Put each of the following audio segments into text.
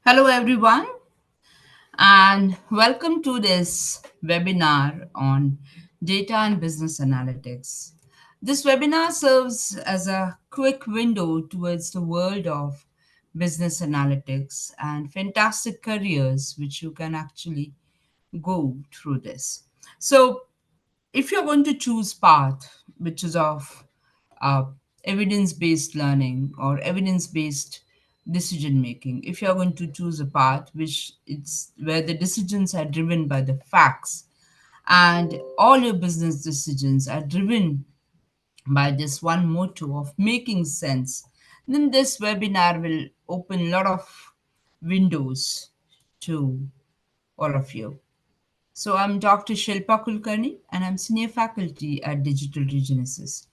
Hello, everyone, and welcome to this webinar on data and business analytics. This webinar serves as a quick window towards the world of business analytics and fantastic careers which you can actually go through this. So, if you're going to choose path which is of uh, evidence-based learning or evidence-based decision making, if you're going to choose a path which it's where the decisions are driven by the facts and all your business decisions are driven by this one motto of making sense, then this webinar will open a lot of windows to all of you. So I'm Dr. Shilpa Kulkarni, and I'm senior faculty at Digital Regenesys.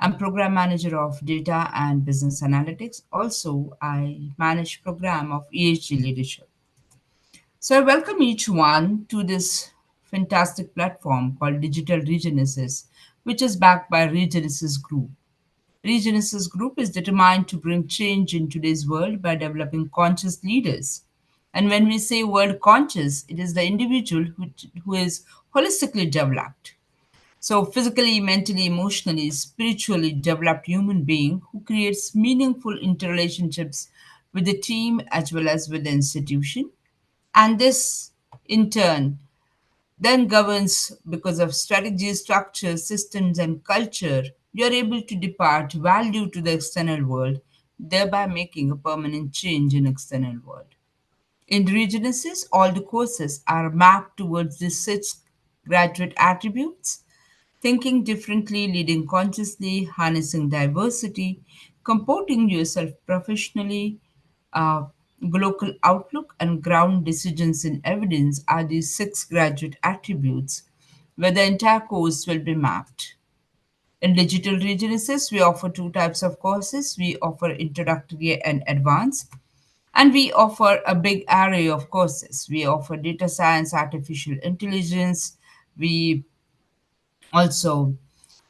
I'm program manager of data and business analytics. Also, I manage program of ESG leadership. So I welcome each one to this fantastic platform called Digital Regenesys, which is backed by Regenesys Group. Regenesis Group is determined to bring change in today's world by developing conscious leaders. And when we say world conscious, it is the individual who is holistically developed. So, physically, mentally, emotionally, spiritually developed human being who creates meaningful interrelationships with the team as well as with the institution. And this, in turn, then governs because of strategy, structure, systems, and culture. You're able to depart value to the external world, thereby making a permanent change in external world. In Regenesis, all the courses are mapped towards these six graduate attributes: thinking differently, leading consciously, harnessing diversity, comporting yourself professionally, uh, global outlook, and ground decisions in evidence are these six graduate attributes where the entire course will be mapped. In Digital Regenesis, we offer two types of courses. We offer introductory and advanced, and we offer a big array of courses. We offer data science, artificial intelligence. We also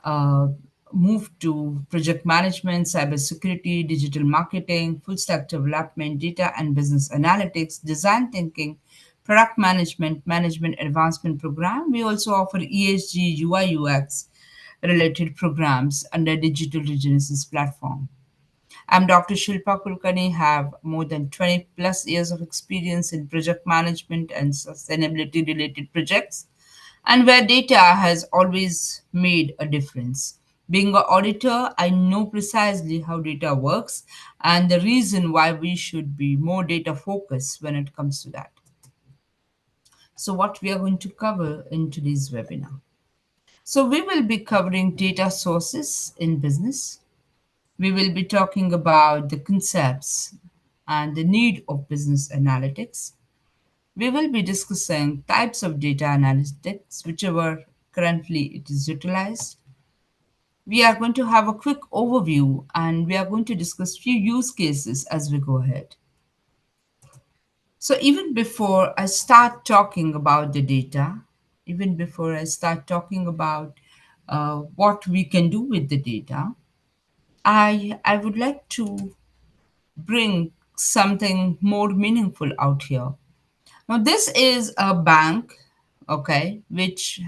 uh, moved to project management, cybersecurity, digital marketing, full stack development, data and business analytics, design thinking, product management, management advancement program. We also offer ESG, UI, UX related programs under Digital Regenesis platform. I'm Dr. Shilpa Kulkarni, have more than 20 plus years of experience in project management and sustainability related projects, and where data has always made a difference. Being an auditor, I know precisely how data works and the reason why we should be more data focused when it comes to that. So, what we are going to cover in today's webinar. So, we will be covering data sources in business. We will be talking about the concepts and the need of business analytics. We will be discussing types of data analytics, whichever currently it is utilized. We are going to have a quick overview and we are going to discuss few use cases as we go ahead. So even before I start talking about the data, even before I start talking about what we can do with the data, I would like to bring something more meaningful out here. Now, this is a bank, okay, which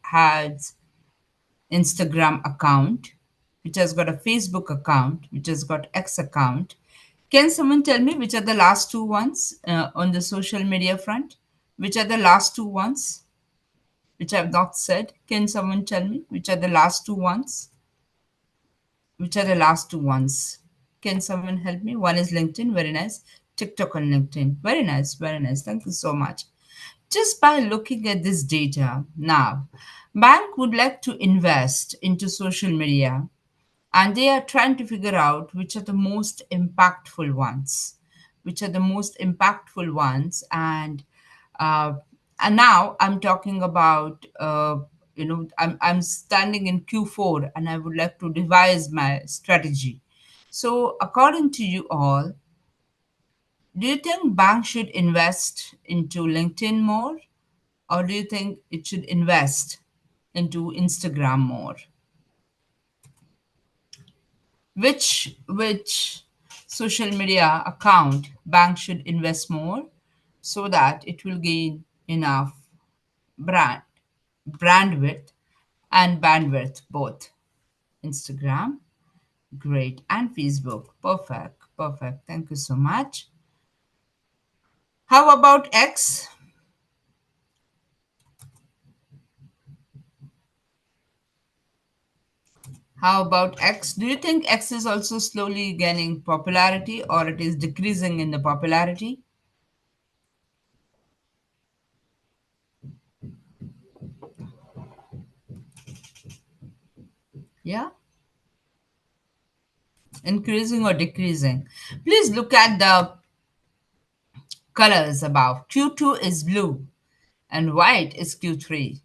has Instagram account, which has got a Facebook account, which has got X account. Can someone tell me which are the last two ones on the social media front? Which are the last two ones which I've not said? Can someone tell me which are the last two ones? Which are the last two ones? Can someone help me? One is LinkedIn, very nice. TikTok on LinkedIn, very nice, very nice. Thank you so much. Just by looking at this data now, bank would like to invest into social media and they are trying to figure out which are the most impactful ones, which are the most impactful ones. Uh, and now I'm talking about I'm standing in Q4 and I would like to devise my strategy. So according to you all, do you think banks should invest into LinkedIn more, or do you think it should invest into Instagram more? Which social media account, bank should invest more so that it will gain enough brand bandwidth and bandwidth both. Instagram, great, and Facebook, perfect, perfect. Thank you so much. How about X? How about X? Do you think X is also slowly gaining popularity or it is decreasing in the popularity? Yeah, increasing or decreasing? Please look at the colors above. Q2 is blue and white is Q3.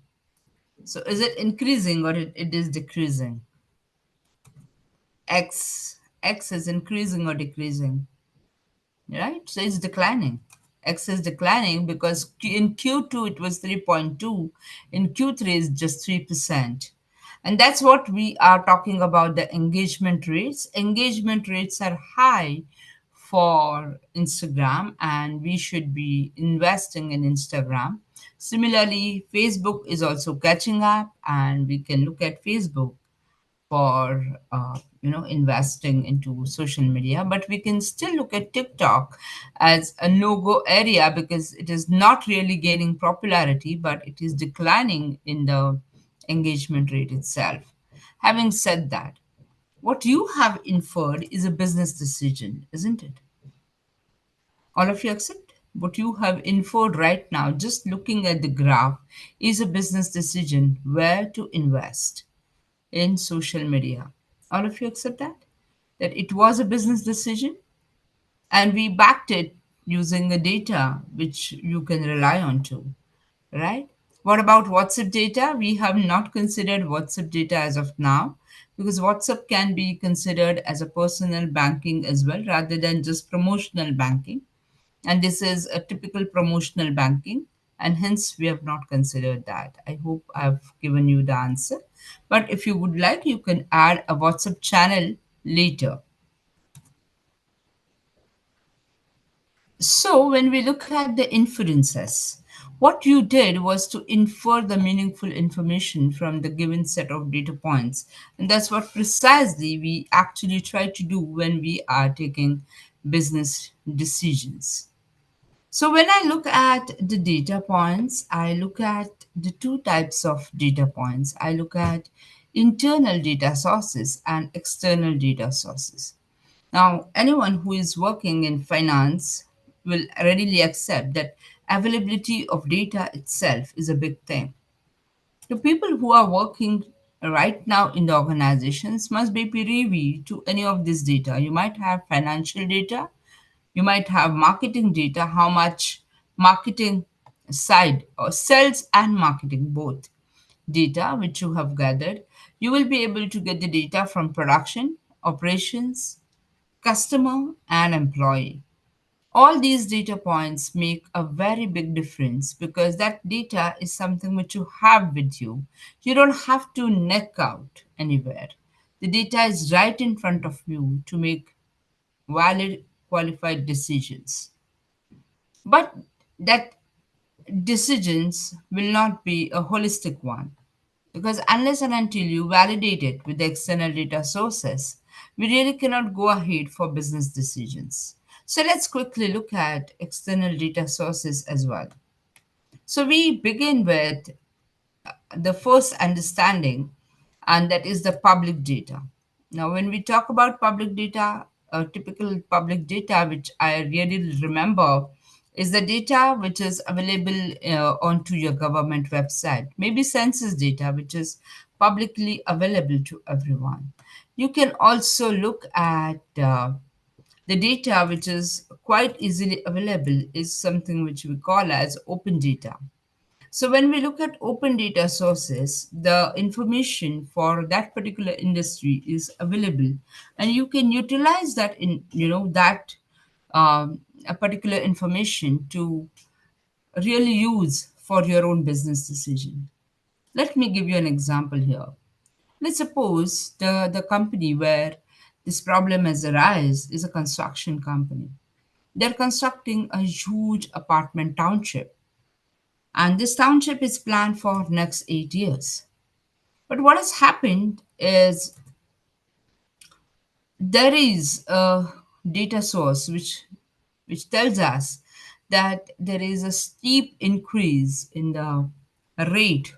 So is it increasing or it is decreasing? X is increasing or decreasing, right? So it's declining. X is declining because in Q2 it was 3.2, in Q3 is just 3%. And that's what we are talking about, the engagement rates. Engagement rates are high for Instagram, and we should be investing in Instagram. Similarly, Facebook is also catching up, and we can look at Facebook for investing into social media, but we can still look at TikTok as a no-go area because it is not really gaining popularity, but it is declining in the engagement rate itself. Having said that, what you have inferred is a business decision, isn't it? All of you accept? What you have inferred right now, just looking at the graph, is a business decision where to invest in social media. All of you accept that? That it was a business decision and we backed it using the data which you can rely on to, right? What about WhatsApp data? We have not considered WhatsApp data as of now because WhatsApp can be considered as a personal banking as well rather than just promotional banking. And this is a typical promotional banking, and hence we have not considered that. I hope I've given you the answer. But if you would like, you can add a WhatsApp channel later. So, when we look at the inferences, what you did was to infer the meaningful information from the given set of data points. And that's what precisely we actually try to do when we are taking business decisions. So when I look at the data points, I look at the two types of data points. I look at internal data sources and external data sources. Now, anyone who is working in finance will readily accept that availability of data itself is a big thing. The people who are working right now in the organizations must be privy to any of this data. You might have financial data, you might have marketing data, how much marketing side or sales and marketing both data which you have gathered. You will be able to get the data from production, operations, customer, and employee. All these data points make a very big difference because that data is something which you have with you. You don't have to neck out anywhere. The data is right in front of you to make valid, qualified decisions. But that decisions will not be a holistic one because unless and until you validate it with the external data sources, we really cannot go ahead for business decisions. So let's quickly look at external data sources as well. So we begin with the first understanding, and that is the public data. Now, when we talk about public data, typical public data, which I really remember, is the data which is available onto your government website. Maybe census data, which is publicly available to everyone. You can also look at the data which is quite easily available is something which we call as open data. So when we look at open data sources, the information for that particular industry is available, and you can utilize that in that a particular information to really use for your own business decision. Let me give you an example here. Let's suppose the company where This problem has arisen is a construction company. They're constructing a huge apartment township, and this township is planned for next 8 years. But what has happened is there is a data source which tells us that there is a steep increase in the rate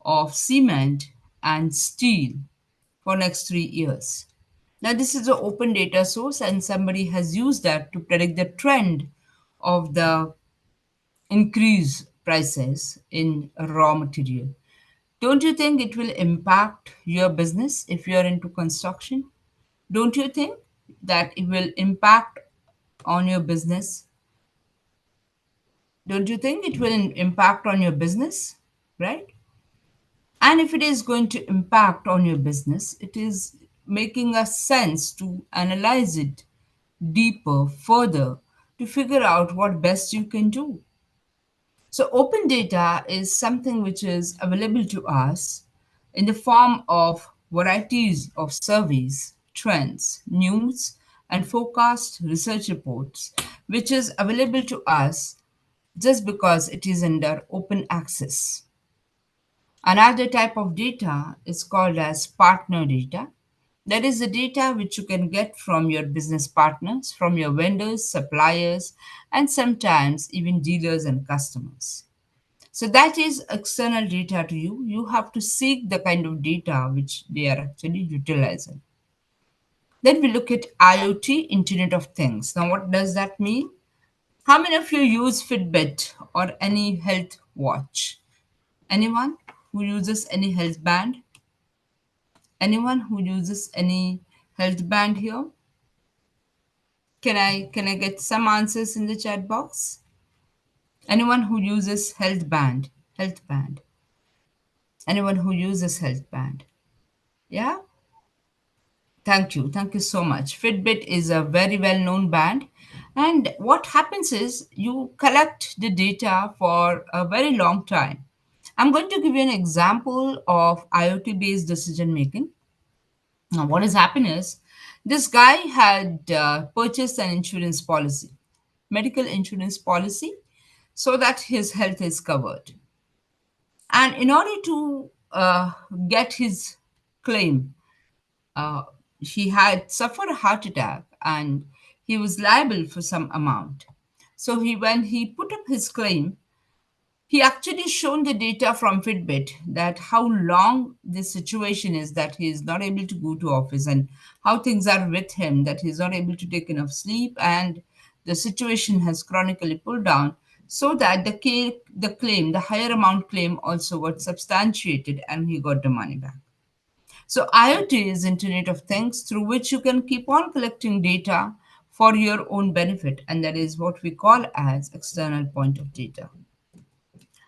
of cement and steel for next 3 years. Now this is an open data source and somebody has used that to predict the trend of the increase prices in raw material. Don't you think it will impact your business if you are into construction? Don't you think that it will impact on your business? Don't you think it will impact on your business? Right? And if it is going to impact on your business, it is making a sense to analyze it deeper, further, to figure out what best you can do. So, open data is something which is available to us in the form of varieties of surveys, trends, news, and forecast research reports, which is available to us just because it is under open access. Another type of data is called as partner data. That is the data which you can get from your business partners, from your vendors, suppliers, and sometimes even dealers and customers. So that is external data to you. You have to seek the kind of data which they are actually utilizing. Then we look at IoT, Internet of Things. Now, what does that mean? How many of you use Fitbit or any health watch? Anyone who uses any health band? Anyone who uses any health band here? Can I get some answers in the chat box? Anyone who uses health band? Health band. Anyone who uses health band? Yeah? Thank you. Thank you so much. Fitbit is a very well known band. And what happens is you collect the data for a very long time. I'm going to give you an example of IoT based decision making. Now, what has happened is this guy had purchased an insurance policy, medical insurance policy, so that his health is covered. And in order to get his claim, uh, he had suffered a heart attack and he was liable for some amount. So when he put up his claim, he actually shown the data from Fitbit that how long this situation is that he is not able to go to office and how things are with him that he's not able to take enough sleep and the situation has chronically pulled down so that the higher amount claim also got substantiated and he got the money back. So IoT is Internet of Things through which you can keep on collecting data for your own benefit, and that is what we call as external point of data.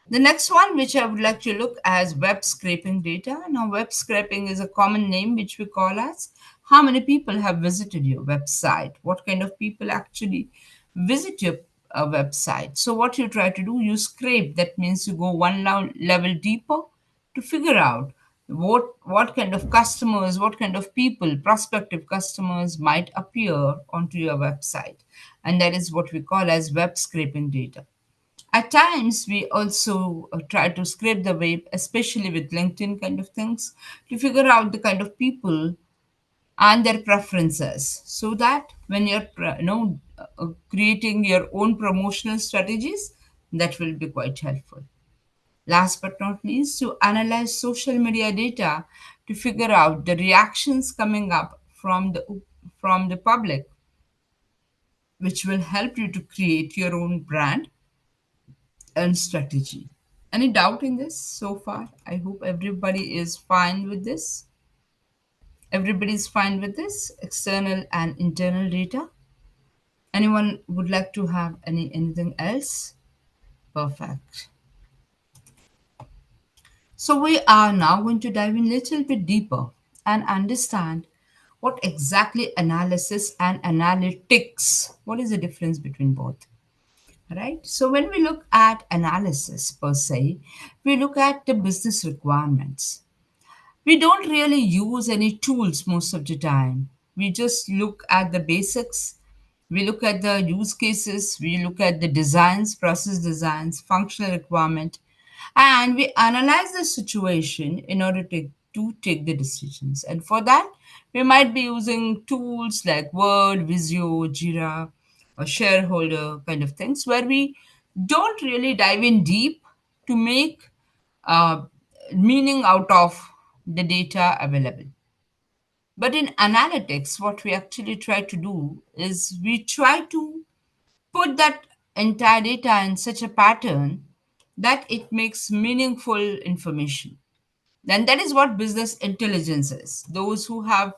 The next one, which I would like to look as web scraping data. Now, web scraping is a common name which we call as how many people have visited your website, what kind of people actually visit your website. So, what you try to do, you scrape. That means you go one level deeper to figure out what kind of customers, what kind of people, prospective customers might appear onto your website, and that is what we call as web scraping data. At times, we also try to scrape the web, especially with LinkedIn kind of things, to figure out the kind of people and their preferences, so that when you're creating your own promotional strategies, that will be quite helpful. Last but not least, to analyze social media data to figure out the reactions coming up from the public, which will help you to create your own brand and strategy. Any doubt in this so far? I hope everybody is fine with this. Everybody is fine with this external and internal data. Anyone would like to have anything else? Perfect. So we are now going to dive in a little bit deeper and understand what exactly analysis and analytics. What is the difference between both? Right? So when we look at analysis per se, we look at the business requirements. We don't really use any tools most of the time. We just look at the basics, we look at the use cases, we look at the designs, process designs, functional requirement, and we analyze the situation in order to take the decisions. And for that, we might be using tools like Word, Visio, Jira, or shareholder kind of things where we don't really dive in deep to make uh, meaning out of the data available. But in analytics, what we actually try to do is we try to put that entire data in such a pattern that it makes meaningful information. And that is what business intelligence is. Those who have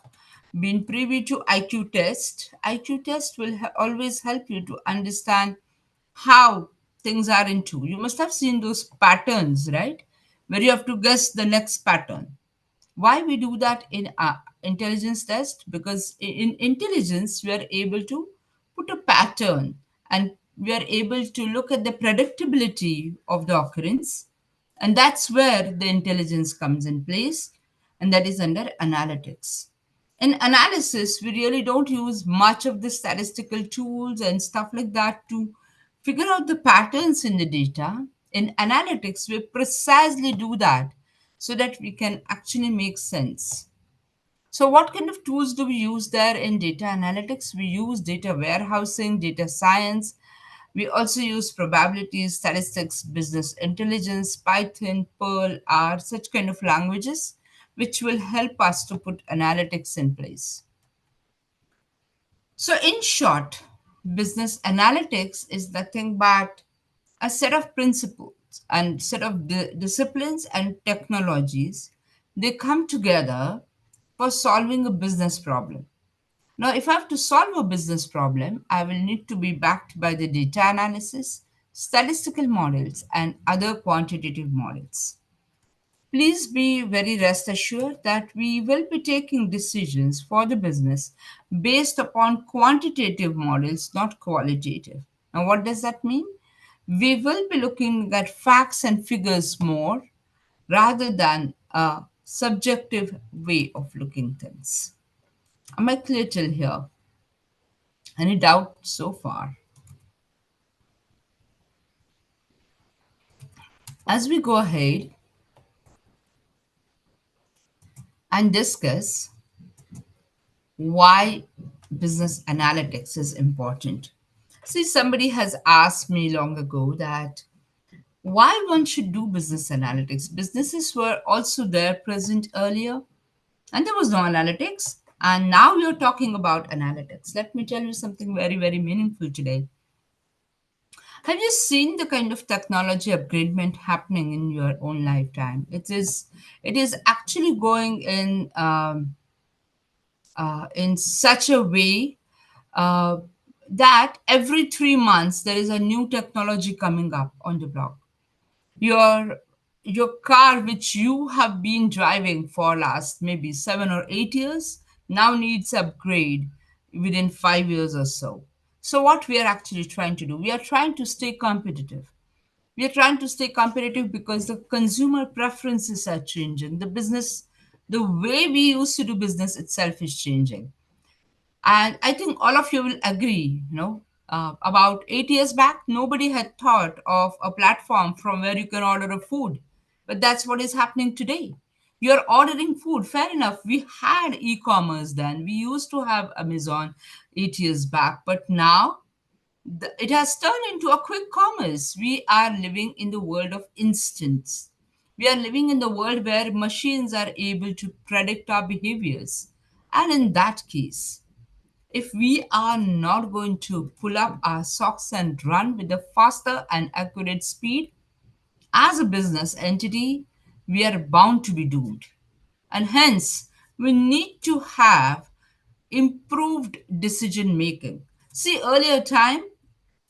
been privy to IQ test will always help you to understand how things are into. You must have seen those patterns, right? Where you have to guess the next pattern. Why we do that in intelligence test? Because in intelligence we are able to put a pattern, and we are able to look at the predictability of the occurrence, and that's where the intelligence comes in place, and that is under analytics. In analysis, we really don't use much of the statistical tools and stuff like that to figure out the patterns in the data. In analytics, we precisely do that so that we can actually make sense. So, what kind of tools do we use there in data analytics? We use data warehousing, data science. We also use probabilities, statistics, business intelligence, Python, Perl, R, such kind of languages, which will help us to put analytics in place. So, in short, business analytics is nothing but a set of principles and set of disciplines and technologies. They come together for solving a business problem. Now, if I have to solve a business problem, I will need to be backed by the data analysis, statistical models, and other quantitative models. Please be very rest assured that we will be taking decisions for the business based upon quantitative models, not qualitative. Now, what does that mean? We will be looking at facts and figures more rather than a subjective way of looking things. Am I clear till here? Any doubt so far? As we go ahead and discuss why business analytics is important. See, somebody has asked me long ago that why one should do business analytics. Businesses were also there present earlier, and there was no analytics. And now you're talking about analytics. Let me tell you something very, very meaningful today. Have you seen the kind of technology upgradement happening in your own lifetime? It is actually going in such a way uh, that every 3 months there is a new technology coming up on the block. Your your car, which you have been driving for last maybe 7 or 8 years, now needs upgrade within 5 years or so. So what we are actually trying to do, we are trying to stay competitive. We are trying to stay competitive because the consumer preferences are changing. The way we used to do business itself is changing. And I think all of you will agree, about 8 years back, nobody had thought of a platform from where you can order a food. But that's what is happening today. You're ordering food, fair enough. We had e commerce then. We used to have Amazon 8 years back. But now it has turned into a quick commerce. We are living in the world of instants. We are living in the world where machines are able to predict our behaviors. And in that case, if we are not going to pull up our socks and run with a faster and accurate speed, as a business entity, we are bound to be doomed. And hence, we need to have improved decision making. See, earlier time,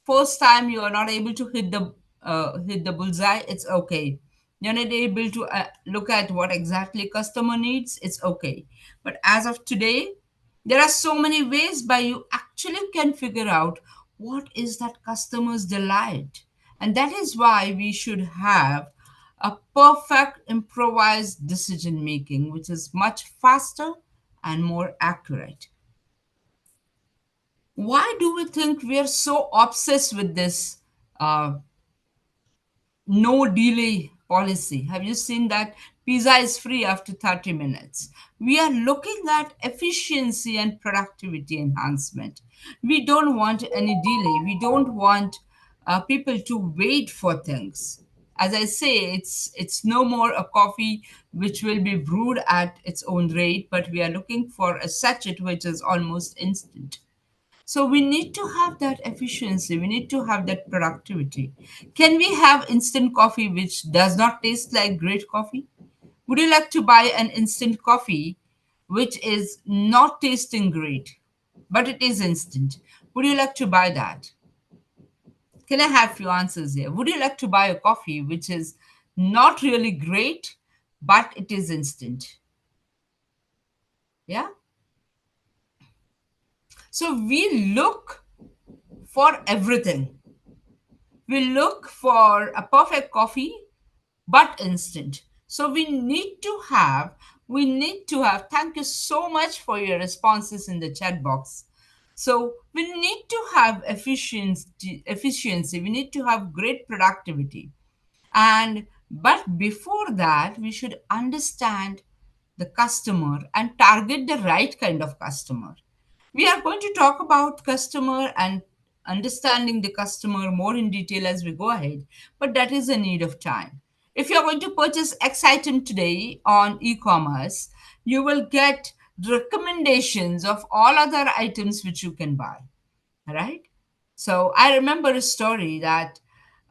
first time you are not able to hit the bullseye, it's okay. You're not able to look at what exactly customer needs, it's okay. But as of today, there are so many ways by you actually can figure out what is that customer's delight. And that is why we should have a perfect improvised decision making, which is much faster and more accurate. Why do we think we are so obsessed with this no delay policy? Have you seen that pizza is free after 30 minutes? We are looking at efficiency and productivity enhancement. We don't want any delay. We don't want people to wait for things. As I say, it's no more a coffee which will be brewed at its own rate, but we are looking for a sachet which is almost instant. So we need to have that efficiency. We need to have that productivity. Can we have instant coffee which does not taste like great coffee? Would you like to buy an instant coffee which is not tasting great, but it is instant? Would you like to buy that? Can I have few answers here? Would you like to buy a coffee which is not really great, but it is instant? Yeah. So we look for everything. We look for a perfect coffee but instant. So we need to have thank you so much for your responses in the chat box. So we need to have efficiency, we need to have great productivity. And but before that, we should understand the customer and target the right kind of customer. We are going to talk about customer and understanding the customer more in detail as we go ahead, but that is a need of time. If you're going to purchase X item today on e commerce, you will get recommendations of all other items which you can buy, right? So I remember a story that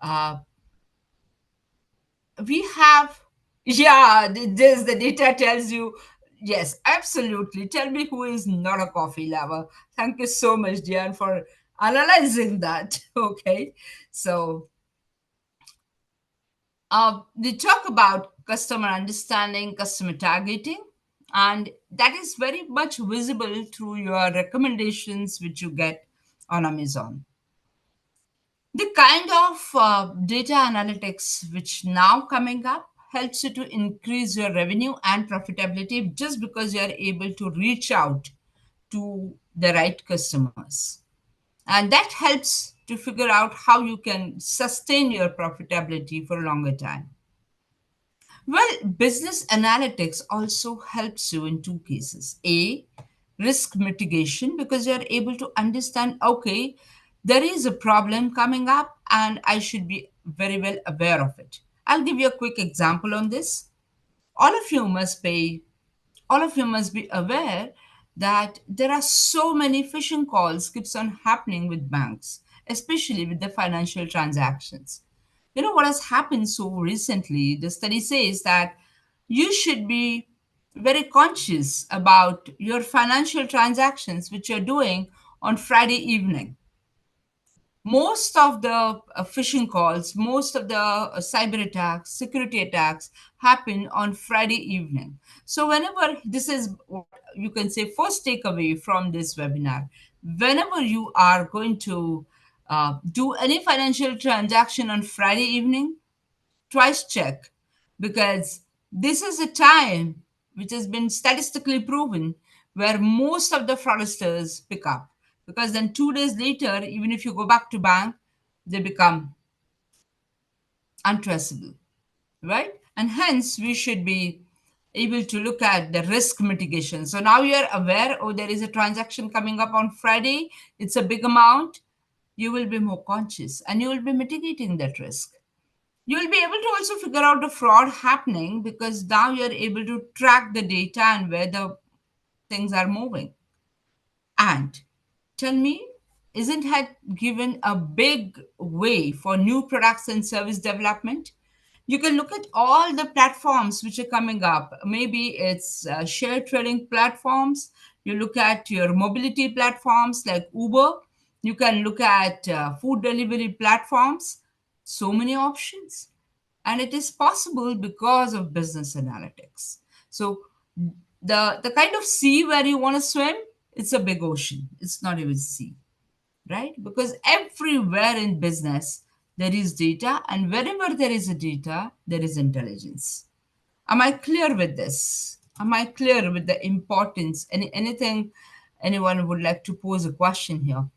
uh, we have, yeah, this the data tells you. Yes, absolutely. Tell me who is not a coffee lover. Thank you so much, Diane, for analyzing that. Okay, so we talk about customer understanding, customer targeting, and that is very much visible through your recommendations which you get on Amazon. The kind of data analytics which now coming up helps you to increase your revenue and profitability just because you are able to reach out to the right customers. And that helps to figure out how you can sustain your profitability for a longer time. Well, business analytics also helps you in two cases. A, risk mitigation, because you're able to understand, okay, there is a problem coming up and I should be very well aware of it. I'll give you a quick example on this. All of you must pay all of you must be aware that there are so many phishing calls keeps on happening with banks, especially with the financial transactions. You know what has happened so recently? The study says that you should be very conscious about your financial transactions which you're doing on Friday evening. Most of the phishing calls, most of the cyber attacks, security attacks happen on Friday evening. So whenever this is what you can say first takeaway from this webinar, whenever you are going to do any financial transaction on Friday evening, twice check, because this is a time which has been statistically proven where most of the fraudsters pick up, because then 2 days later, even if you go back to bank, they become untraceable, right? And hence we should be able to look at the risk mitigation. So now you're aware, oh, there is a transaction coming up on Friday, it's a big amount. You will be more conscious and you will be mitigating that risk. You will be able to also figure out the fraud happening because now you're able to track the data and where the things are moving. And tell me, isn't that given a big way for new products and service development? You can look at all the platforms which are coming up. Maybe it's shared trading platforms. You look at your mobility platforms like Uber. You can look at food delivery platforms. So many options. And it is possible because of business analytics. So the kind of sea where you want to swim, it's a big ocean. It's not even sea, right? Because everywhere in business there is data, and wherever there is a data, there is intelligence. Am I clear with this? Am I clear with the importance? Anything anyone would like to pose a question here?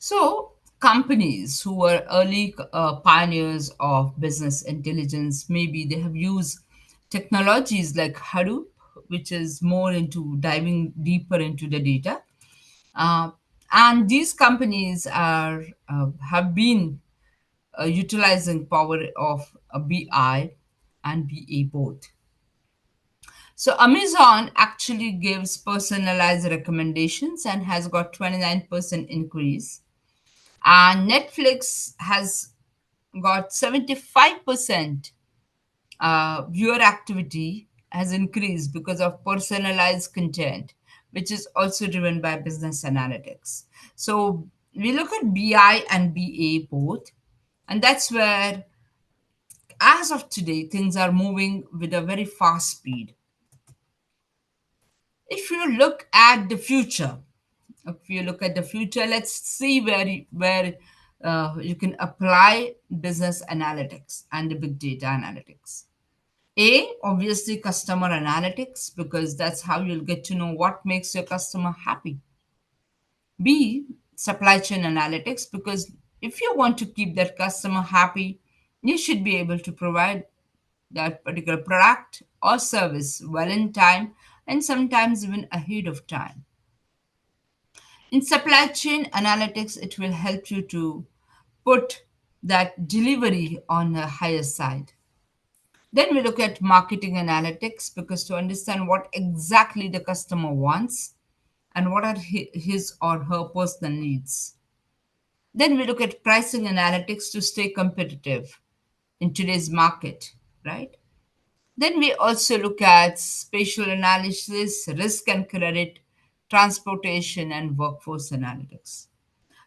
So, companies who were early pioneers of business intelligence, maybe they have used technologies like Hadoop, which is more into diving deeper into the data. Uh, and these companies have been utilizing power of BI and BA both. So Amazon actually gives personalized recommendations and has got 29% increase. And Netflix has got 75% viewer activity has increased because of personalized content, which is also driven by business analytics. So we look at BI and BA both, and that's where, as of today, things are moving with a very fast speed. If you look at the future, if you look at the future, let's see where you can apply business analytics and the big data analytics. A, obviously, customer analytics, because that's how you'll get to know what makes your customer happy. B, supply chain analytics, because if you want to keep that customer happy, you should be able to provide that particular product or service well in time and sometimes even ahead of time. In supply chain analytics, it will help you to put that delivery on a higher side. Then we look at marketing analytics because to understand what exactly the customer wants and what are his or her personal needs. Then we look at pricing analytics to stay competitive in today's market, right? Then we also look at spatial analysis, risk and credit, transportation, and workforce analytics.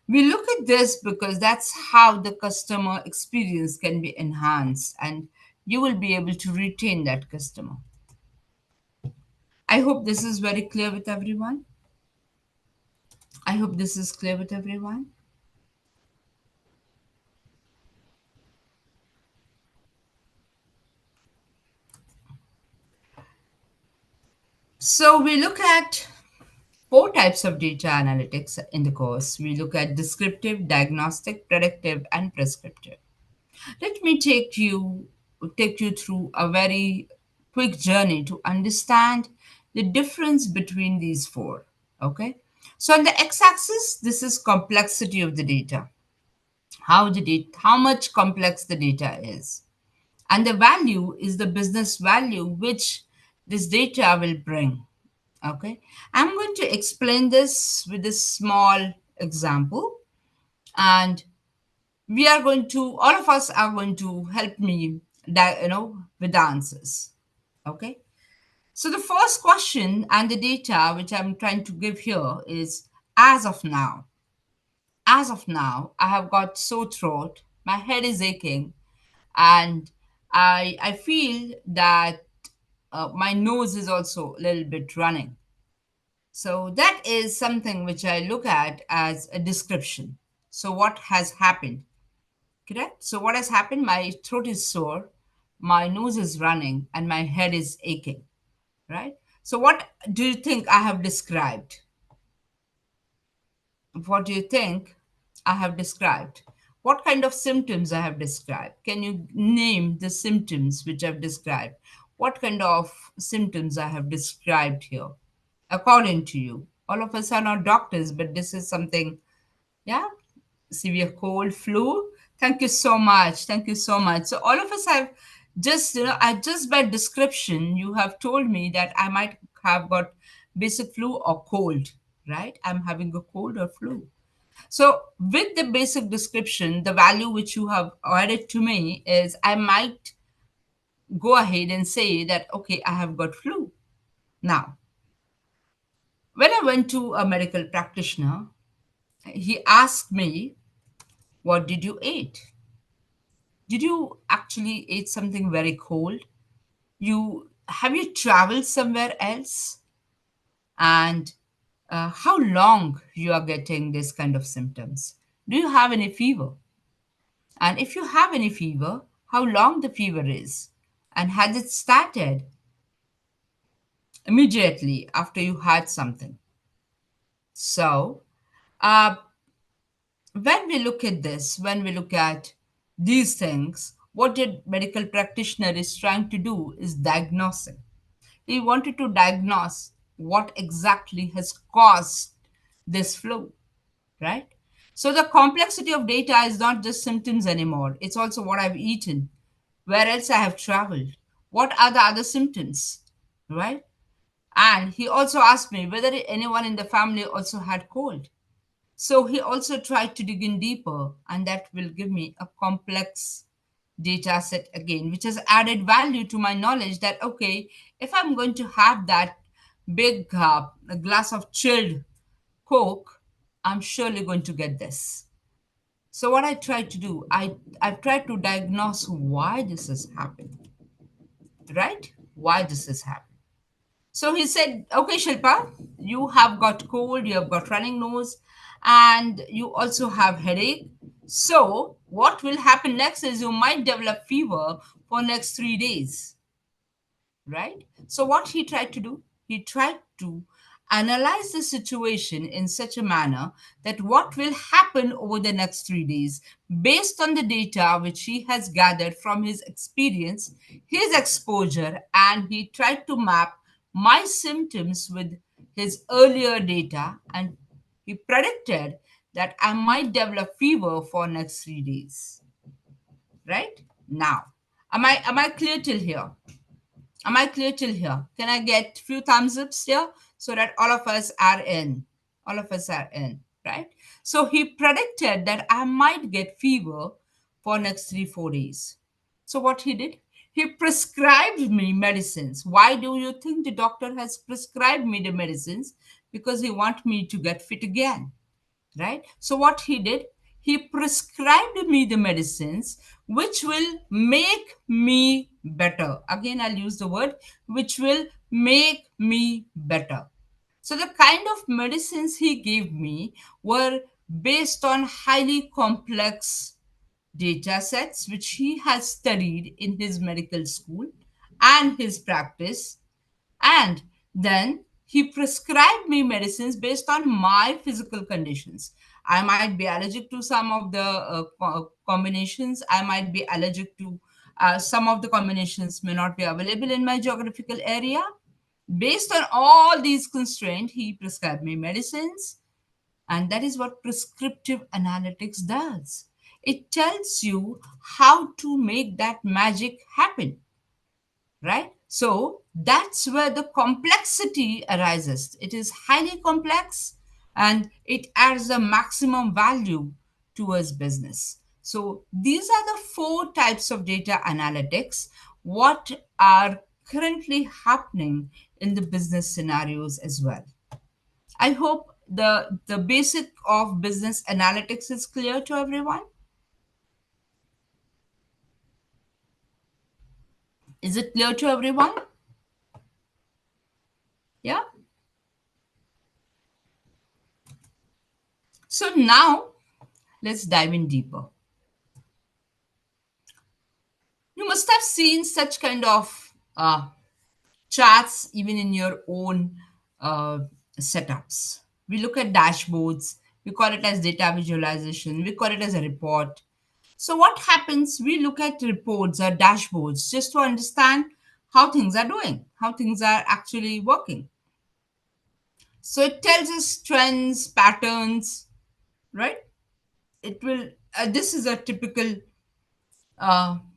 We look at this because that's how the customer experience can be enhanced and you will be able to retain that customer. I hope this is very clear with everyone. I hope this is clear with everyone. So we look at four types of data analytics in the course. We look at descriptive, diagnostic, predictive, and prescriptive. Let me take you through a very quick journey to understand the difference between these four. Okay. So on the x-axis, this is complexity of the data. How much complex the data is. And the value is the business value which this data will bring. Okay. I'm going to explain this with a small example. And we are going to all of us are going to help me with the answers. Okay, so the first question and the data which I'm trying to give here is as of now. I have got sore throat, my head is aching, and I feel that my nose is also a little bit running. So that is something which I look at as a description. So what has happened? Correct? So, what has happened? My throat is sore, my nose is running, and my head is aching, right? So, what do you think I have described? What do you think I have described? What kind of symptoms I have described? Can you name the symptoms which I've described? What kind of symptoms I have described here, according to you? All of us are not doctors, but this is something, yeah, severe cold, flu. Thank you so much. Thank you so much. So all of us have just, I just by description, you have told me that I might have got basic flu or cold, right? I'm having a cold or flu. So with the basic description, the value which you have added to me is I might go ahead and say that, okay, I have got flu. Now, when I went to a medical practitioner, he asked me, what did you eat? Did you actually eat something very cold? You have you traveled somewhere else? And how long you are getting this kind of symptoms? Do you have any fever? And if you have any fever, how long the fever is? And has it started immediately after you had something? So, uh, when we look at this, when we look at these things, what the medical practitioner is trying to do is diagnosing. He wanted to diagnose what exactly has caused this flu, right? So the complexity of data is not just symptoms anymore. It's also what I've eaten, where else I have traveled, what are the other symptoms, right? And he also asked me whether anyone in the family also had cold. So he also tried to dig in deeper, and that will give me a complex data set again, which has added value to my knowledge that, okay, if I'm going to have that big a glass of chilled Coke, I'm surely going to get this. So what I tried to do, I've tried to diagnose why this has happened, right? Why this has happened. So he said, okay, Shilpa, you have got cold, you have got running nose, and you also have headache. So what will happen next is you might develop fever for next 3 days, right? So what he tried to do, he tried to analyze the situation in such a manner that what will happen over the next 3 days based on the data which he has gathered from his experience, his exposure, and he tried to map my symptoms with his earlier data, and he predicted that I might develop fever for next 3 days. Right now, am I clear till here? Am I clear till here? Can I get few thumbs ups here so that all of us are in? All of us are in, right? So he predicted that I might get fever for next 3 4 days. So what he did? He prescribed me medicines. Why do you think the doctor has prescribed me the medicines? Because he want me to get fit again, right? So what he did, he prescribed me the medicines which will make me better. Again, I'll use the word which will make me better. So the kind of medicines he gave me were based on highly complex data sets which he has studied in his medical school and his practice, and then he prescribed me medicines based on my physical conditions. I might be allergic to some of the combinations. I might be allergic to some of the combinations may not be available in my geographical area. Based on all these constraints, he prescribed me medicines, and that is what prescriptive analytics does. It tells you how to make that magic happen, right? So that's where the complexity arises. It is highly complex, and it adds the maximum value towards business. So these are the four types of data analytics, what are currently happening in the business scenarios as well. I hope the basic of business analytics is clear to everyone. Is it clear to everyone? Yeah. So now let's dive in deeper. You must have seen such kind of charts even in your own uh, setups. We look at dashboards, we call it as data visualization, we call it as a report. So, what happens? We look at reports or dashboards just to understand how things are doing, how things are actually working. So, it tells us trends, patterns, right? It will, this is a typical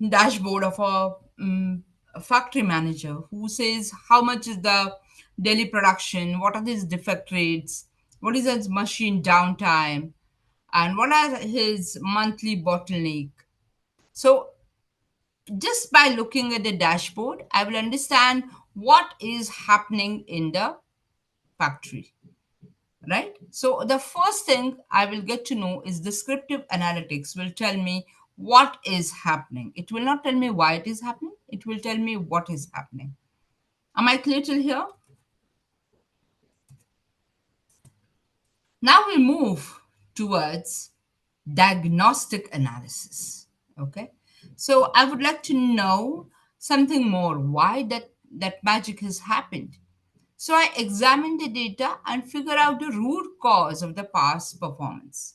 dashboard of a factory manager who says how much is the daily production, what are his defect rates, what is his machine downtime, and what are his monthly bottleneck. So just by looking at the dashboard, I will understand what is happening in the factory, right? So the first thing I will get to know is descriptive analytics will tell me what is happening. It will not tell me why it is happening. It will tell me what is happening. Am I clear till here? Now we move towards diagnostic analysis. Okay. So I would like to know something more why that magic has happened. So I examine the data and figure out the root cause of the past performance.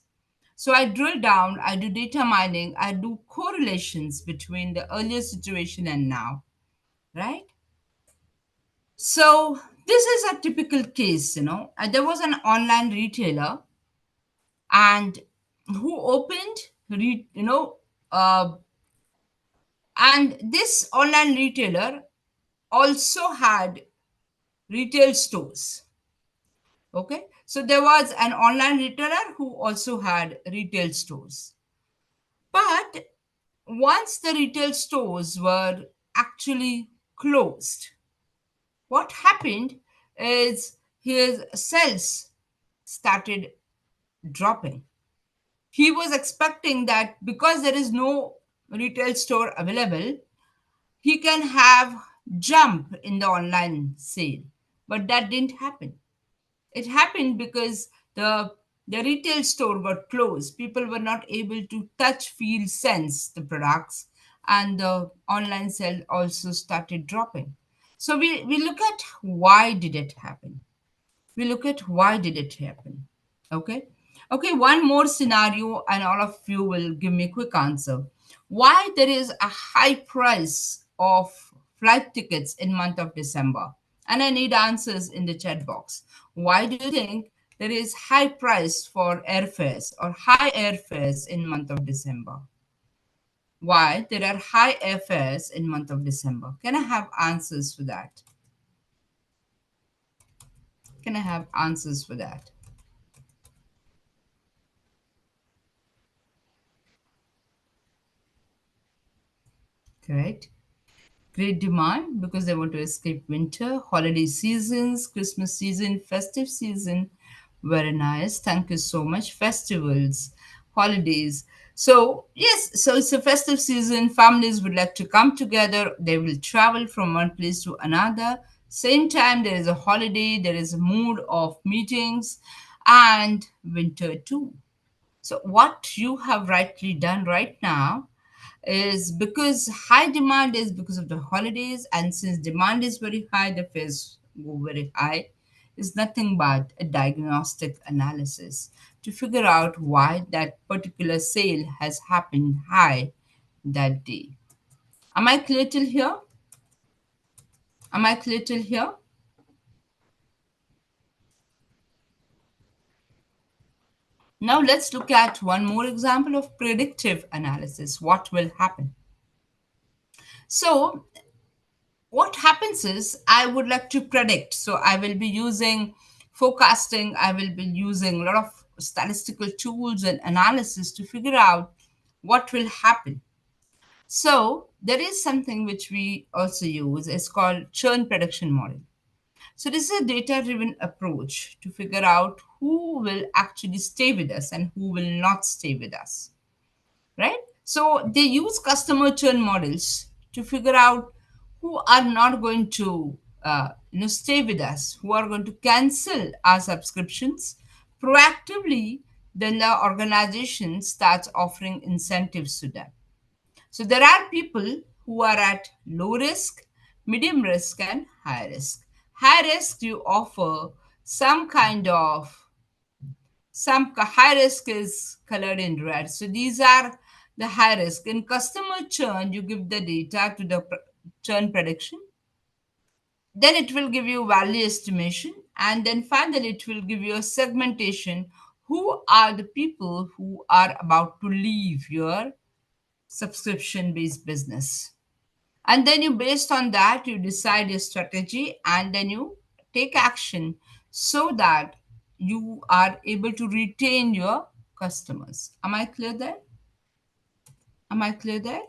So I drill down, I do data mining, I do correlations between the earlier situation and now, right? So this is a typical case, There was an online retailer and who opened, uh, and this online retailer also had retail stores. Okay, so there was an online retailer who also had retail stores. But once the retail stores were actually closed, what happened is his sales started dropping. He was expecting that because there is no retail store available, he can have jump in the online sale. But that didn't happen. It happened because the retail store were closed. People were not able to touch, feel, sense the products, and the online sale also started dropping. So we look at why did it happen. We look at why did it happen. Okay. Okay, one more scenario, and all of you will give me a quick answer. Why there is a high price of flight tickets in month of December? And I need answers in the chat box. Why do you think there is high price for airfares or high airfares in month of December? Why there are high airfares in month of December? Can I have answers for that? Can I have answers for that? Correct. Great demand because they want to escape winter, holiday seasons, Christmas season, festive season. Very nice. Thank you so much. Festivals, holidays. So, yes, so it's a festive season. Families would like to come together. They will travel from one place to another. Same time, there is a holiday, there is a mood of meetings and winter too. So, what you have rightly done right now is because high demand is because of the holidays, and since demand is very high, the fares go very high. Is nothing but a diagnostic analysis to figure out why that particular sale has happened high that day. Am I clear till here? Am I clear till here? Now let's look at one more example of predictive analysis. What will happen? So what happens is I would like to predict. So I will be using forecasting, I will be using a lot of statistical tools and analysis to figure out what will happen. So there is something which we also use. It's called churn prediction model. So this is a data driven approach to figure out who will actually stay with us and who will not stay with us, right? So they use customer churn models to figure out who are not going to stay with us, who are going to cancel our subscriptions proactively. Then the organization starts offering incentives to them. So there are people who are at low risk, medium risk, and high risk. High risk, you offer some kind of high risk is colored in red. So these are the high risk. In customer churn, you give the data to the churn prediction. Then it will give you value estimation. And then finally, it will give you a segmentation. Who are the people who are about to leave your subscription based business? And then you, based on that, you decide your strategy and then you take action so that you are able to retain your customers. Am I clear there? Am I clear there?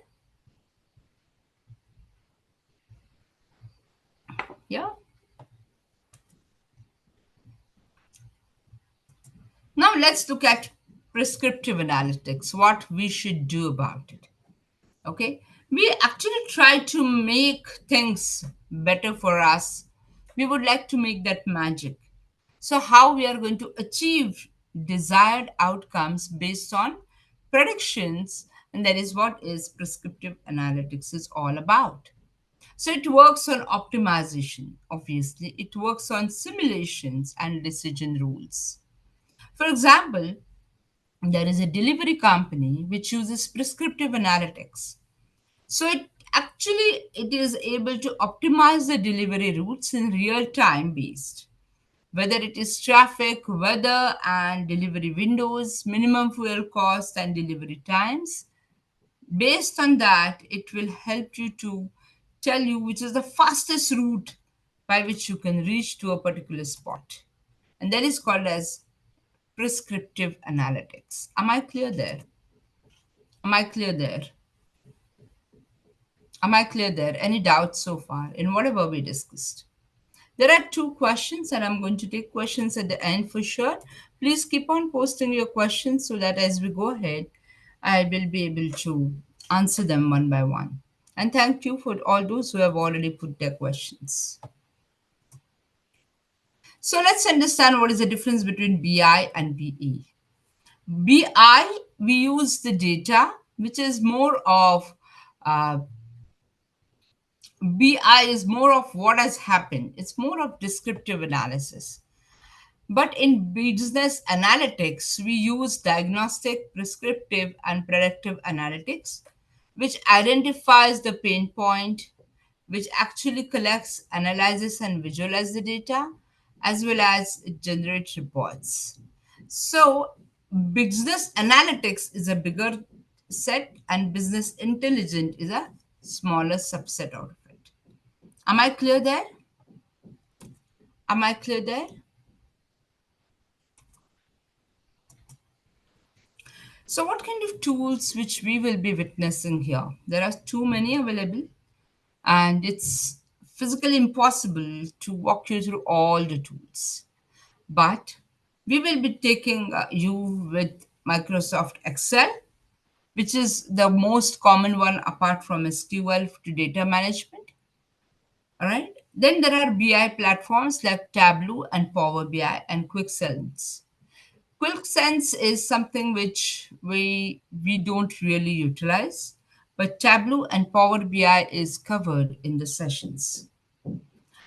Yeah. Now let's look at prescriptive analytics, what we should do about it. Okay. We actually try to make things better for us. We would like to make that magic. So, how we are going to achieve desired outcomes based on predictions, and that is what is prescriptive analytics is all about. So, it works on optimization, obviously, it works on simulations and decision rules. For example, There is a delivery company which uses prescriptive analytics. So it is able to optimize the delivery routes in real time based, whether it is traffic, weather, and delivery windows, minimum fuel cost, and delivery times. Based on that, it will help you to tell you which is the fastest route by which you can reach to a particular spot. And that is called as prescriptive analytics. Am I clear there? Am I clear there? Am I clear there? Any doubts so far in whatever we discussed? There are two questions, and I'm going to take questions at the end for sure. Please keep on posting your questions so that as we go ahead, I will be able to answer them one by one. And thank you for all those who have already put their questions. So let's understand what is the difference between BI and BE. BI, we use the data, which is more of uh, BI is more of what has happened. It's more of descriptive analysis. But in business analytics, we use diagnostic, prescriptive, and predictive analytics, which identifies the pain point, which actually collects, analyzes, and visualizes the data, as well as it generates reports. So, business analytics is a bigger set, and business intelligence is a smaller subset out of it. Am I clear there? Am I clear there? So, what kind of tools which we will be witnessing here? There are too many available, and it's physically impossible to walk you through all the tools. But we will be taking you with Microsoft Excel, which is the most common one apart from SQL to data management. All right. Then there are BI platforms like Tableau and Power BI and QuickSense. QuickSense is something which we don't really utilize, but Tableau and Power BI is covered in the sessions.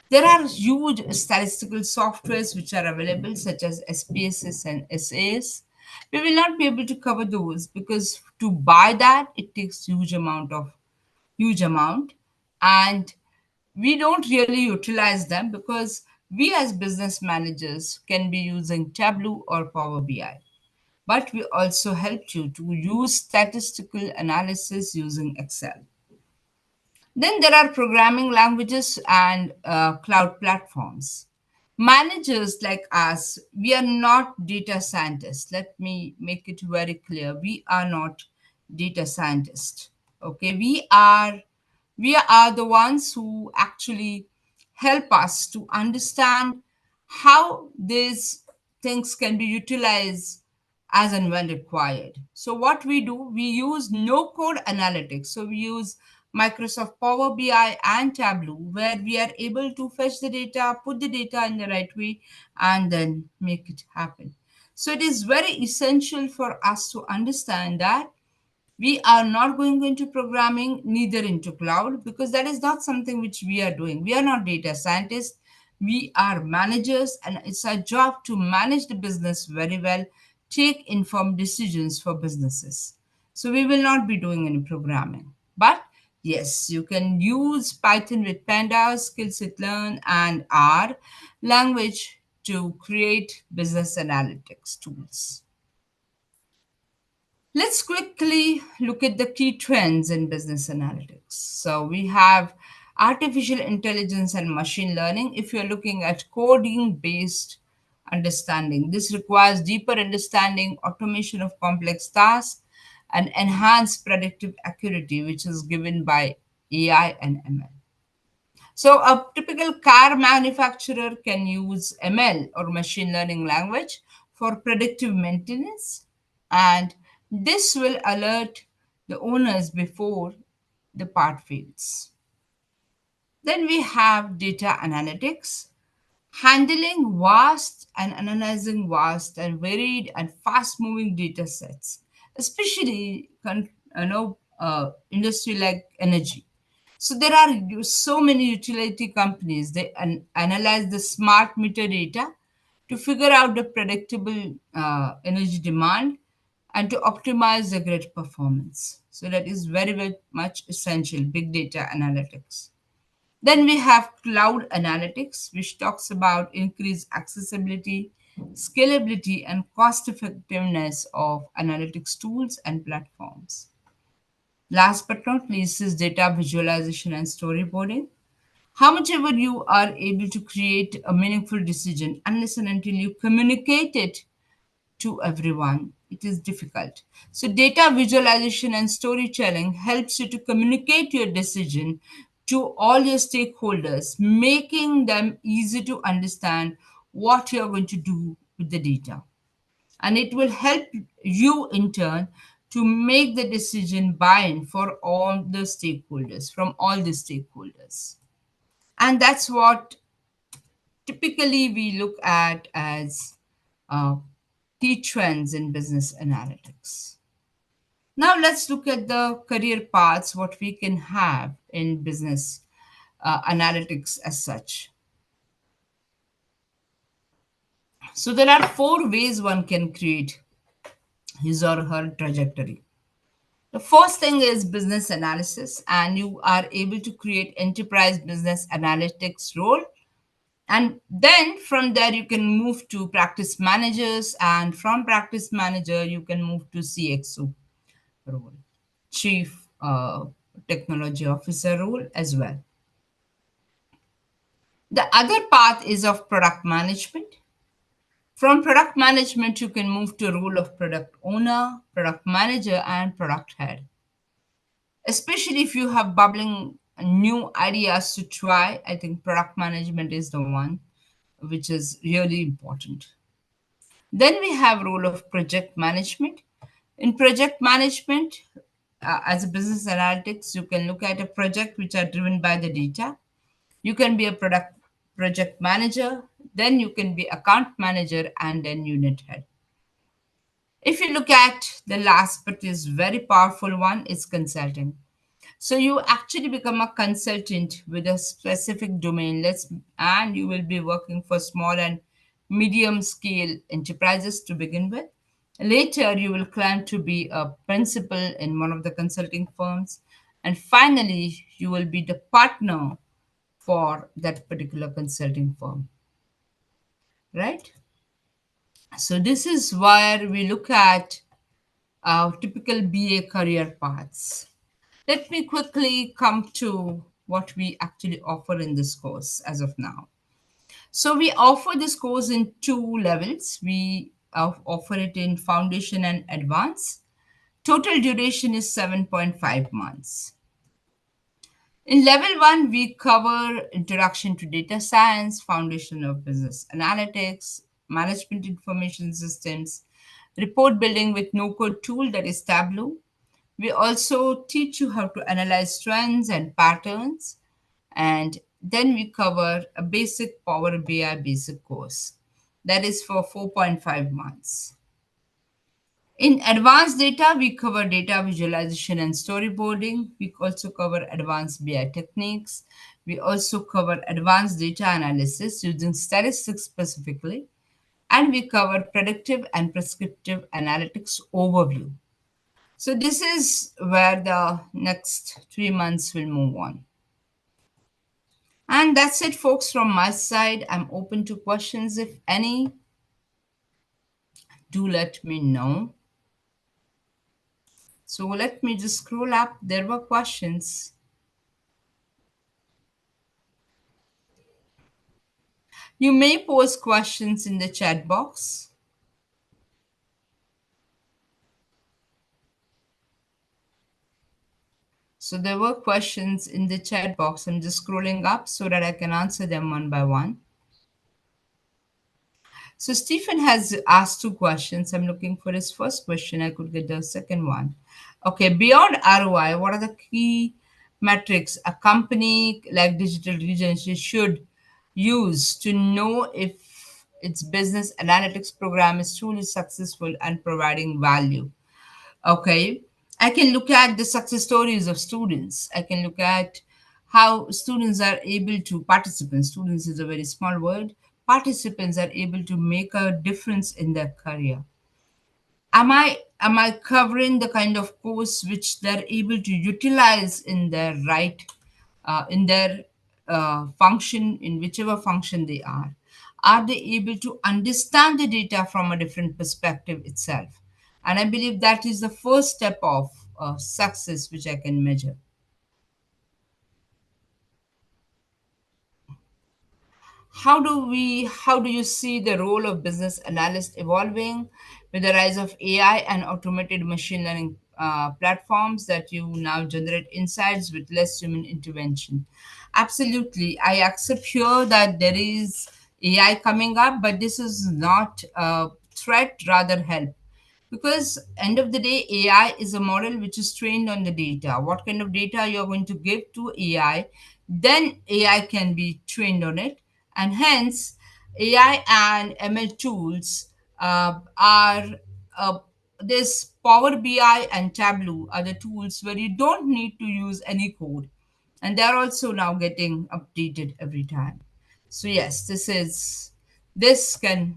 There are huge statistical softwares which are available, such as SPSS and SAS. We will not be able to cover those because to buy that it takes huge amount, and we don't really utilize them because we as business managers can be using Tableau or Power BI, but we also helped you to use statistical analysis using Excel. Then there are programming languages and cloud platforms. Managers like us, we are not data scientists. Let me make it very clear. We are not data scientists. Okay, we are the ones who actually help us to understand how these things can be utilized as and when required. So what we do, we use no code analytics. So we use Microsoft Power BI and Tableau, where we are able to fetch the data, put the data in the right way, and then make it happen. So it is very essential for us to understand that we are not going into programming, neither into cloud, because that is not something which we are doing. We are not data scientists. We are managers, and it's our job to manage the business very well, take informed decisions for businesses. So we will not be doing any programming. But yes, you can use Python with Pandas, Skillset-Learn, and R language to create business analytics tools. Let's quickly look at the key trends in business analytics. So we have artificial intelligence and machine learning. If you're looking at coding based understanding, this requires deeper understanding, automation of complex tasks, and enhanced predictive accuracy, which is given by AI and ML. So a typical car manufacturer can use ML or machine learning language for predictive maintenance, and this will alert the owners before the part fails. Then we have data analytics, handling vast and analyzing vast and varied and fast moving data sets, especially industry like energy. So there are so many utility companies. They analyze the smart meter data to figure out the predictable energy demand and to optimize the grid performance. So that is very, very much essential, big data analytics. Then we have cloud analytics, which talks about increased accessibility, scalability, and cost effectiveness of analytics tools and platforms. Last but not least is data visualization and storyboarding. How much ever you are able to create a meaningful decision unless and until you communicate it to everyone, it is difficult. So data visualization and storytelling helps you to communicate your decision to all your stakeholders, making them easy to understand what you're going to do with the data. And it will help you in turn to make the decision buy-in for all the stakeholders, from all the stakeholders. And that's what typically we look at as uh, key trends in business analytics. Now let's look at the career paths, what we can have in business analytics as such. So there are four ways one can create his or her trajectory. The first thing is business analysis, and you are able to create enterprise business analytics role. And then from there, you can move to practice managers, and from practice manager, you can move to CXO role, Chief Technology Officer role as well. The other path is of product management. From product management, you can move to role of product owner, product manager, and product head. Especially if you have bubbling new ideas to try, I think product management is the one which is really important. Then we have role of project management. In project management, as a business analytics, you can look at a project which are driven by the data. You can be a product project manager, then you can be account manager, and then unit head. If you look at the last but is very powerful one is consulting. So you actually become a consultant with a specific domain. And you will be working for small and medium scale enterprises to begin with. Later, you will climb to be a principal in one of the consulting firms. And finally, you will be the partner for that particular consulting firm, right? So this is where we look at our typical BA career paths. Let me quickly come to what we actually offer in this course as of now. So we offer this course in two levels. We offer it in foundation and advanced. Total duration is 7.5 months. In level one, we cover introduction to data science, foundation of business analytics, management information systems, report building with no-code tool that is Tableau. We also teach you how to analyze trends and patterns. And then we cover a basic Power BI basic course that is for 4.5 months. In advanced data, we cover data visualization and storyboarding. We also cover advanced BI techniques. We also cover advanced data analysis using statistics specifically. And we cover predictive and prescriptive analytics overview. So this is where the next 3 months will move on. And that's it, folks, from my side. I'm open to questions. If any, do let me know. So let me just scroll up. There were questions. You may post questions in the chat box. So there were questions in the chat box. I'm just scrolling up so that I can answer them one by one. So Stephen has asked two questions. I'm looking for his first question. I could get the second one. Okay, beyond ROI, what are the key metrics a company like Digital Regenesys should use to know if its business analytics program is truly successful and providing value? Okay, I can look at the success stories of students. I can look at how students are able to, participants, students is a very small word, participants are able to make a difference in their career. Am I covering the kind of course which they're able to utilize in their right, in their function, in whichever function they are? Are they able to understand the data from a different perspective itself? And I believe that is the first step of success which I can measure. How do you see the role of business analyst evolving with the rise of AI and automated machine learning platforms that you now generate insights with less human intervention? Absolutely, I accept here that there is AI coming up, but this is not a threat, rather help, because end of the day AI is a model which is trained on the data. What kind of data you're going to give to AI, then AI can be trained on it. And hence AI and ML tools are this Power BI and Tableau are the tools where you don't need to use any code, and they're also now getting updated every time. So yes, this can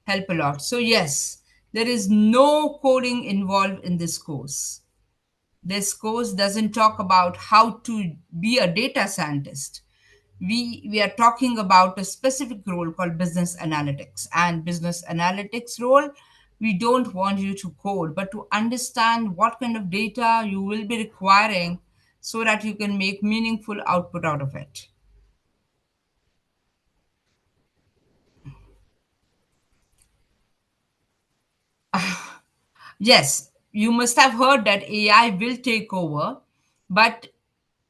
help a lot. So, yes, there is no coding involved in this course. This course doesn't talk about how to be a data scientist. We are talking about a specific role called business analytics. And business analytics role, we don't want you to code, but to understand what kind of data you will be requiring so that you can make meaningful output out of it. Yes, you must have heard that AI will take over, but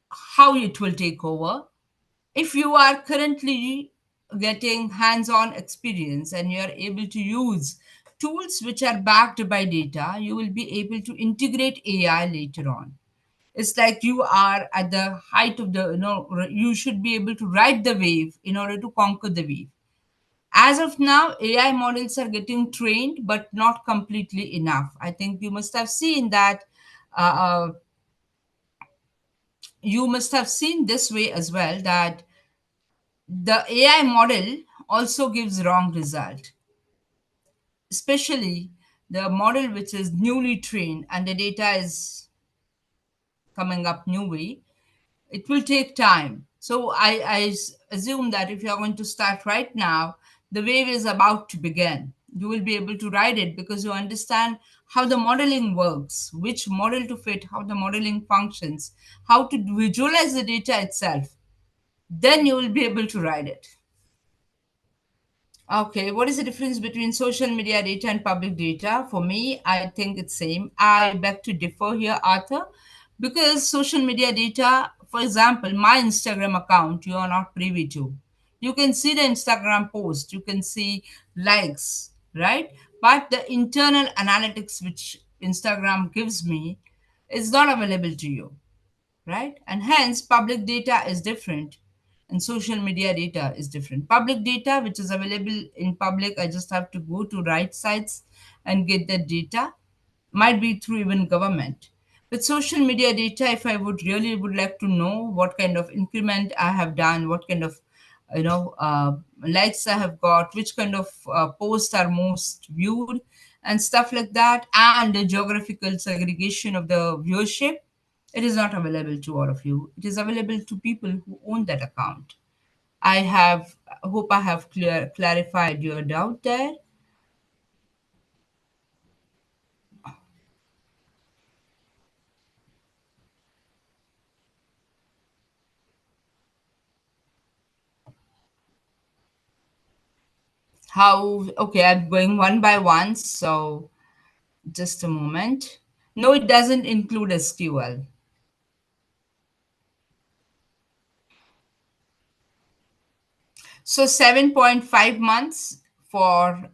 how it will take over? If you are currently getting hands on experience and you are able to use tools which are backed by data, you will be able to integrate AI later on. It's like you are at the height of the, you should be able to ride the wave in order to conquer the wave. As of now, AI models are getting trained, but not completely enough. I think you must have seen that. You must have seen this way as well, that the AI model also gives wrong result, especially the model which is newly trained and the data is coming up new way. It will take time. So assume that if you're going to start right now, the wave is about to begin. You will be able to ride it because you understand how the modeling works, which model to fit, how the modeling functions, how to visualize the data itself. Then you will be able to ride it. Okay, what is the difference between social media data and public data? For me, I think it's same. I beg to differ here, Arthur, because social media data, for example, my Instagram account, you are not privy to. You can see the Instagram post, you can see likes, right? But the internal analytics which Instagram gives me is not available to you, right? And hence, public data is different and social media data is different. Public data, which is available in public, I just have to go to right sites and get that data, might be through even government. With social media data, if I would like to know what kind of increment I have done, what kind of likes I have got, which kind of posts are most viewed, and stuff like that, and the geographical segregation of the viewership, it is not available to all of you. It is available to people who own that account. I have hope I have clarified your doubt there. How? Okay, I'm going one by one. So just a moment. No, it doesn't include SQL. So 7.5 months for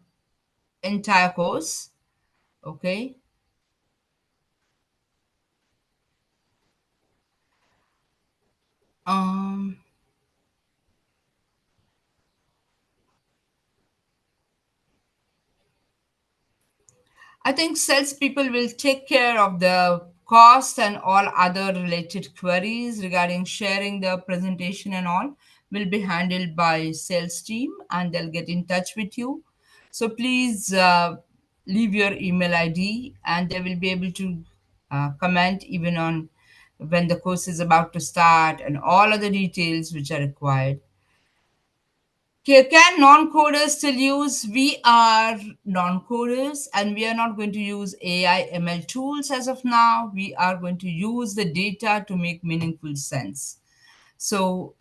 entire course. Okay. Um, I think salespeople will take care of the cost and all other related queries regarding sharing the presentation and all will be handled by sales team and they'll get in touch with you. So please leave your email ID, and they will be able to comment even on when the course is about to start and all other details which are required. Can non-coders still use? We are non-coders and we are not going to use AI ML tools as of now. We are going to use the data to make meaningful sense. So,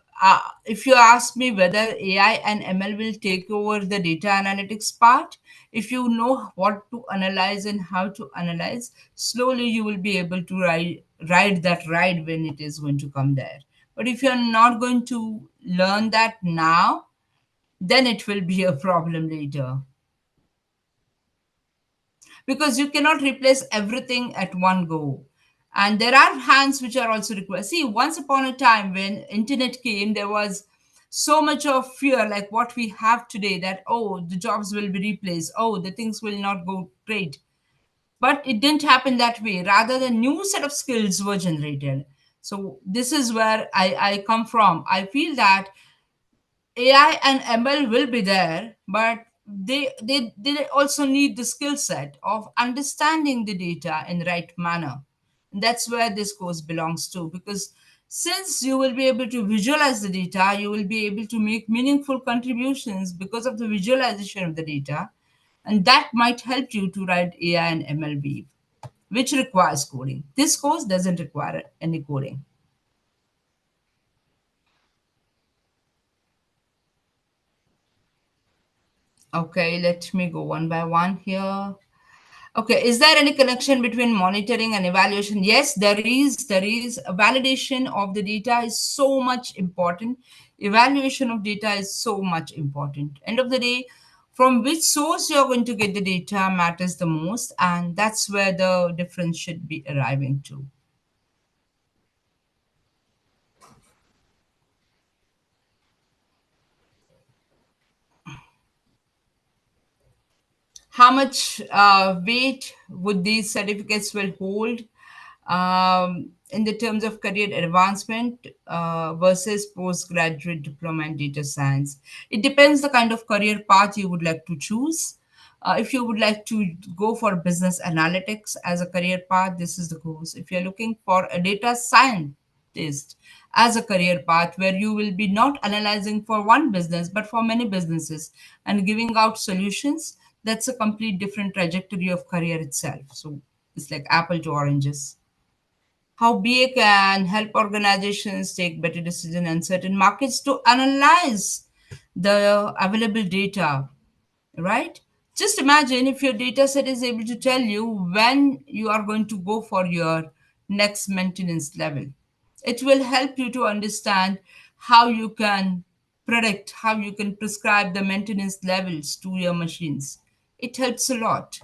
if you ask me whether AI and ML will take over the data analytics part, if you know what to analyze and how to analyze, slowly you will be able to ride that ride when it is going to come there. But if you're not going to learn that now, then it will be a problem later, because you cannot replace everything at one go. And there are hands which are also required. See, once upon a time when internet came, there was so much of fear like what we have today, that oh, the jobs will be replaced, oh, the things will not go great. But it didn't happen that way. Rather, the new set of skills were generated. So this is where I come from. I feel that AI and ML will be there, but they also need the skill set of understanding the data in the right manner. And that's where this course belongs to, because since you will be able to visualize the data, you will be able to make meaningful contributions because of the visualization of the data, and that might help you to write AI and ML weave, which requires coding. This course doesn't require any coding. Okay, let me go one by one here. Okay, is there any connection between monitoring and evaluation? Yes, there is. There is. A validation of the data is so much important. Evaluation of data is so much important. End of the day, from which source you're going to get the data matters the most, and that's where the difference should be arriving to. How much weight would these certificates will hold in the terms of career advancement versus postgraduate diploma in data science? It depends the kind of career path you would like to choose. If you would like to go for business analytics as a career path, this is the course. If you're looking for a data scientist as a career path, where you will be not analyzing for one business but for many businesses and giving out solutions, that's a complete different trajectory of career itself. So it's like apple to oranges. How BA can help organizations take better decisions in certain markets to analyze the available data, right? Just imagine if your data set is able to tell you when you are going to go for your next maintenance level. It will help you to understand how you can predict, how you can prescribe the maintenance levels to your machines. It helps a lot,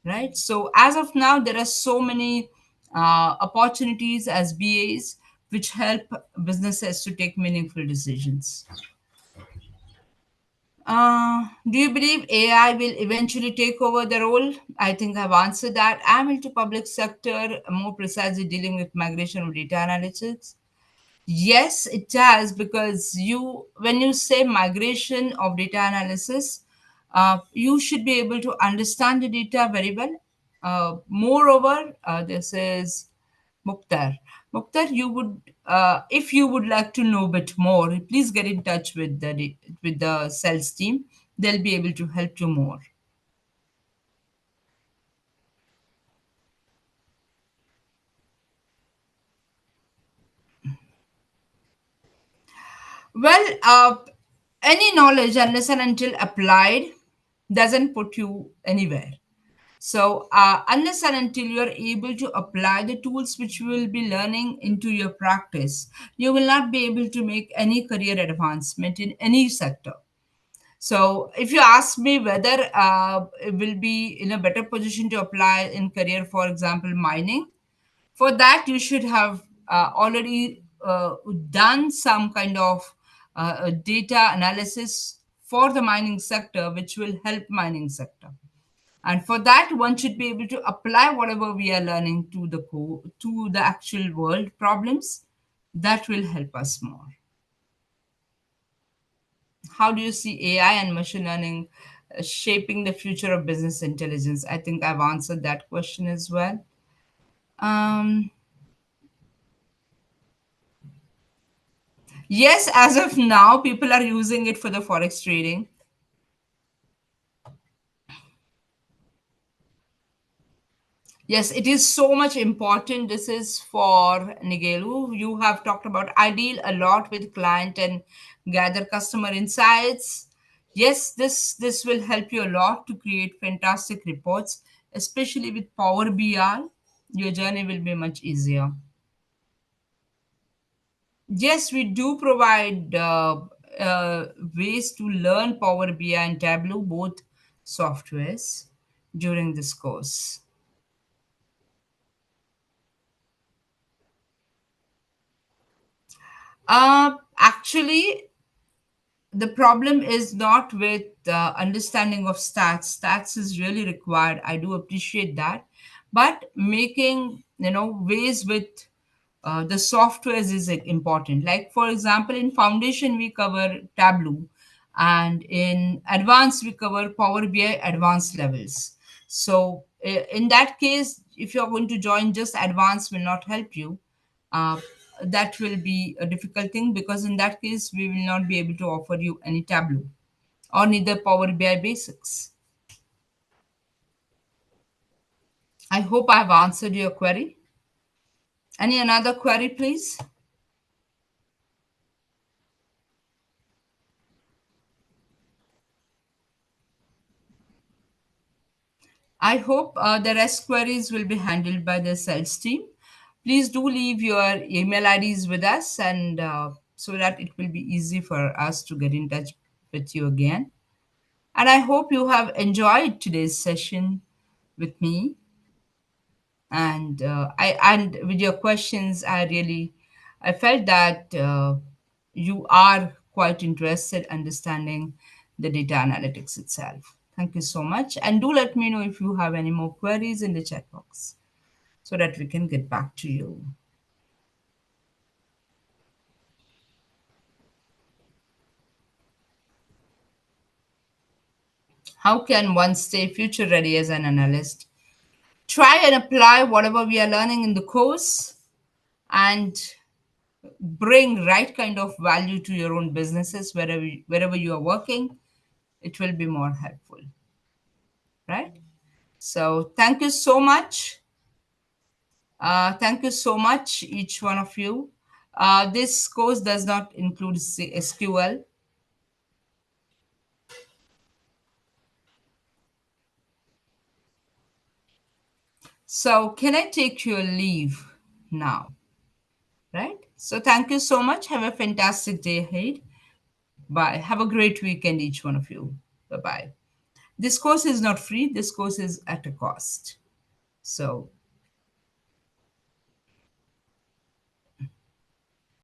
right? So, as of now, there are so many opportunities as BAs which help businesses to take meaningful decisions. Do you believe AI will eventually take over the role? I think I've answered that. I'm into public sector, more precisely dealing with migration of data analytics. Yes, it does, because when you say migration of data analysis, you should be able to understand the data very well. Moreover, this is Mukhtar. Mukhtar, if you would like to know a bit more, please get in touch with the sales team. They'll be able to help you more. Well, any knowledge, unless and until applied, doesn't put you anywhere. So, unless and until you are able to apply the tools which you will be learning into your practice, you will not be able to make any career advancement in any sector. So, if you ask me whether it will be in a better position to apply in career, for example, mining, for that you should have already done some kind of data analysis for the mining sector, which will help mining sector. And for that, one should be able to apply whatever we are learning to to the actual world problems. That will help us more. How do you see AI and machine learning shaping the future of business intelligence. I think I've answered that question as well. Um, yes, as of now, people are using it for the forex trading. Yes, it is so much important. This is for Nigelu. You have talked about I deal a lot with client and gather customer insights. Yes, this will help you a lot to create fantastic reports, especially with Power BI. Your journey will be much easier. Yes, we do provide ways to learn Power BI and Tableau, both softwares, during this course. Actually, the problem is not with understanding of stats. Stats is really required. I do appreciate that, but making ways with the softwares is important. Like for example, in foundation we cover Tableau, and in advanced we cover Power BI advanced levels. So in that case, if you're going to join just advanced, will not help you. uh, that will be a difficult thing, because in that case we will not be able to offer you any Tableau or neither Power BI basics. I hope I have answered your query. Any another query, please? I hope the rest queries will be handled by the sales team. Please do leave your email IDs with us, and so that it will be easy for us to get in touch with you again. And I hope you have enjoyed today's session with me. And and with your questions, I felt that you are quite interested understanding the data analytics itself. Thank you so much, and do let me know if you have any more queries in the chat box so that we can get back to you. How can one stay future ready as an analyst? Try and apply whatever we are learning in the course, and bring right kind of value to your own businesses wherever you are working. It will be more helpful, right? So thank you so much. Thank you so much, each one of you. This course does not include SQL. So can I take your leave now? Right? So thank you so much. Have a fantastic day ahead. Bye. Have a great weekend, each one of you. Bye bye. This course is not free, this course is at a cost. So